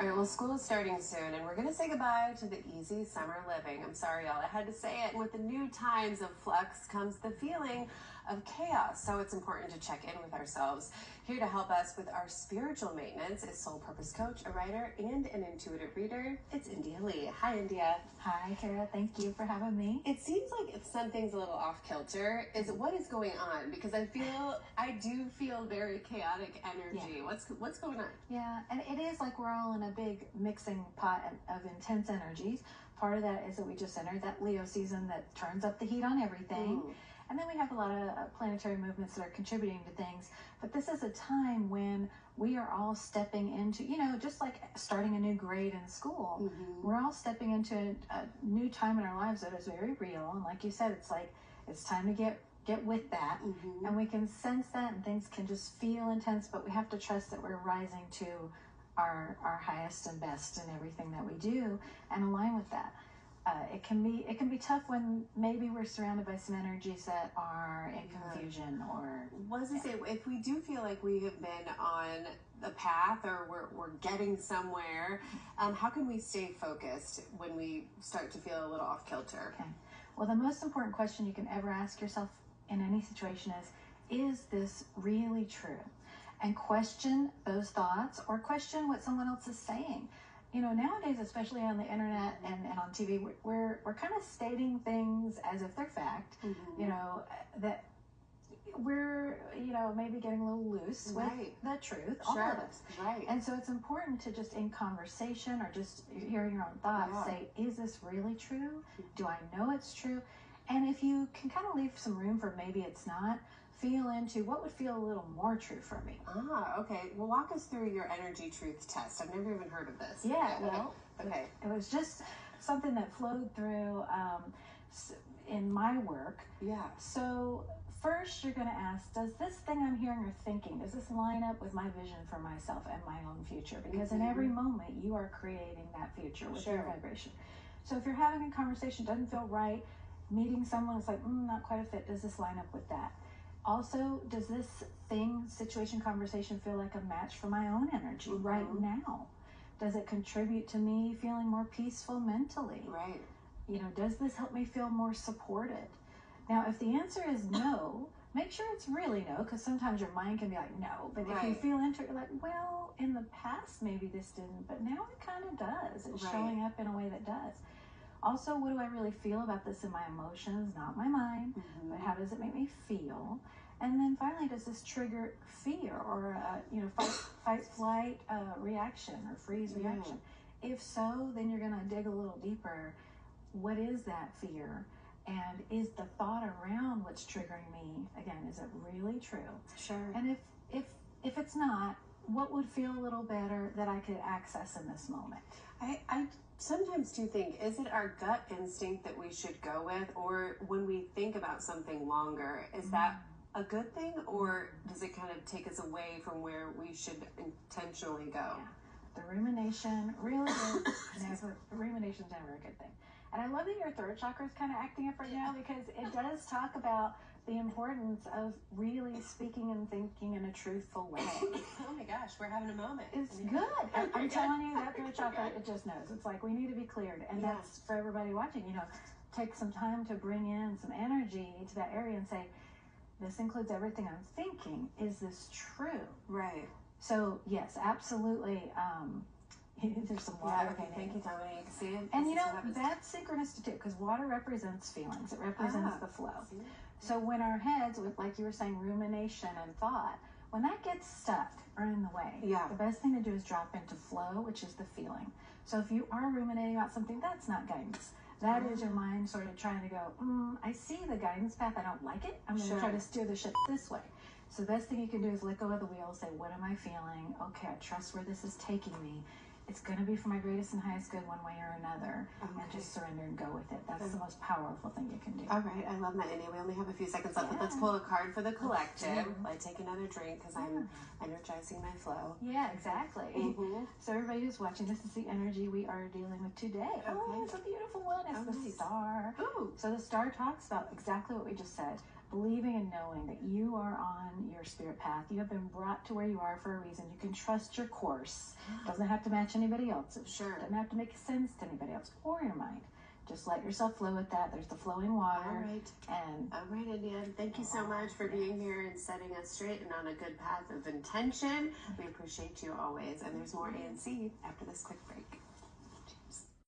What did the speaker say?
All right, well, school is starting soon, and we're going to say goodbye to the easy summer living. I'm sorry, y'all. I had to say it. And with the new times of flux comes the feeling of chaos. So it's important to check in with ourselves. Here to help us with our spiritual maintenance is soul purpose coach, a writer, and an intuitive reader. It's India Lee. Hi, India. Hi, Kara. Thank you for having me. It seems like if something's a little off kilter, what is going on? Because I do feel very chaotic energy. Yeah. What's going on? Yeah, and it is like we're all in a big mixing pot of intense energies. Part of that is that we just entered that Leo season that turns up the heat on everything. Ooh. And then we have a lot of planetary movements that are contributing to things. But this is a time when we are all stepping into, just like starting a new grade in school, mm-hmm. We're all stepping into a new time in our lives that is very real. And like you said, it's time to get with that. Mm-hmm. And we can sense that, and things can just feel intense, but we have to trust that we're rising to our highest and best in everything that we do and align with that. It can be tough when maybe we're surrounded by some energies that are in confusion or. Say, if we do feel like we have been on a path or we're getting somewhere, how can we stay focused when we start to feel a little off kilter? Okay. Well, the most important question you can ever ask yourself in any situation is this really true? And question those thoughts or question what someone else is saying. Nowadays, especially on the internet and on TV, we're kind of stating things as if they're fact, mm-hmm. That we're, maybe getting a little loose with the truth, all of us. Right. And so it's important to just in conversation or just hearing your own thoughts, say, is this really true? Do I know it's true? And if you can kind of leave some room for maybe it's not, feel into what would feel a little more true for me. Okay. Well, walk us through your energy truth test. I've never even heard of this. Yeah, well, okay. It was just something that flowed through in my work. Yeah. So first you're going to ask, does this thing I'm hearing or thinking, does this line up with my vision for myself and my own future? Because mm-hmm. in every moment you are creating that future with your vibration. So if you're having a conversation, doesn't feel right, meeting someone, it's like, not quite a fit, does this line up with that? Also, does this situation, conversation feel like a match for my own energy mm-hmm. right now? Does it contribute to me feeling more peaceful mentally? Right. Does this help me feel more supported? Now, if the answer is no, make sure it's really no, because sometimes your mind can be like, no. But if you feel into it, you're like, well, in the past, maybe this didn't, but now it kind of does. It's showing up in a way that does. Also, what do I really feel about this in my emotions, not my mind, mm-hmm. but how does it make me feel? And then finally, does this trigger fear or, fight, flight reaction or freeze reaction? If so, then you're going to dig a little deeper. What is that fear? And is the thought around what's triggering me, again, is it really true? Sure. And if it's not, what would feel a little better that I could access in this moment? I sometimes do think, is it our gut instinct that we should go with, or when we think about something longer, is mm-hmm. that a good thing, or does it kind of take us away from where we should intentionally go? Yeah. The rumination really is rumination's never a good thing. And I love that your throat chakra is kind of acting up right now, because it does talk about the importance of really speaking and thinking in a truthful way. Oh my gosh, we're having a moment. It's good. I'm telling you, that throat chakra, it just knows. It's like we need to be cleared. And that's for everybody watching, take some time to bring in some energy to that area and say, this includes everything I'm thinking. Is this true? Right. So yes, absolutely. There's some water. Okay, thank you, Dominique. You can see it. And that's synchronistic too, because water represents feelings. It represents the flow. So when our heads, with, like you were saying, rumination and thought, when that gets stuck or in the way, the best thing to do is drop into flow, which is the feeling. So if you are ruminating about something, that's not guidance. That is your mind sort of trying to go, I see the guidance path. I don't like it. I'm going to try to steer the ship this way. So the best thing you can do is let go of the wheel, say, what am I feeling? Okay, I trust where this is taking me. It's going to be for my greatest and highest good one way or another, and just surrender and go with it. That's the most powerful thing you can do. All right, I love that, India. We only have a few seconds left, but let's pull a card for the collective. I take another drink because I'm energizing my flow. Yeah, exactly. Mm-hmm. So everybody who's watching, this is the energy we are dealing with today. Oh, it's a beautiful one. It's the star. Ooh. So the star talks about exactly what we just said. believing and knowing that you are on your spirit path. You have been brought to where you are for a reason. You can trust your course. It doesn't have to match anybody else's. Sure. It doesn't have to make sense to anybody else or your mind. Just let yourself flow with that. There's the flowing water. All right. And all right, India. Thank you so much for being here and setting us straight and on a good path of intention. We appreciate you always. And there's more ANC after this quick break.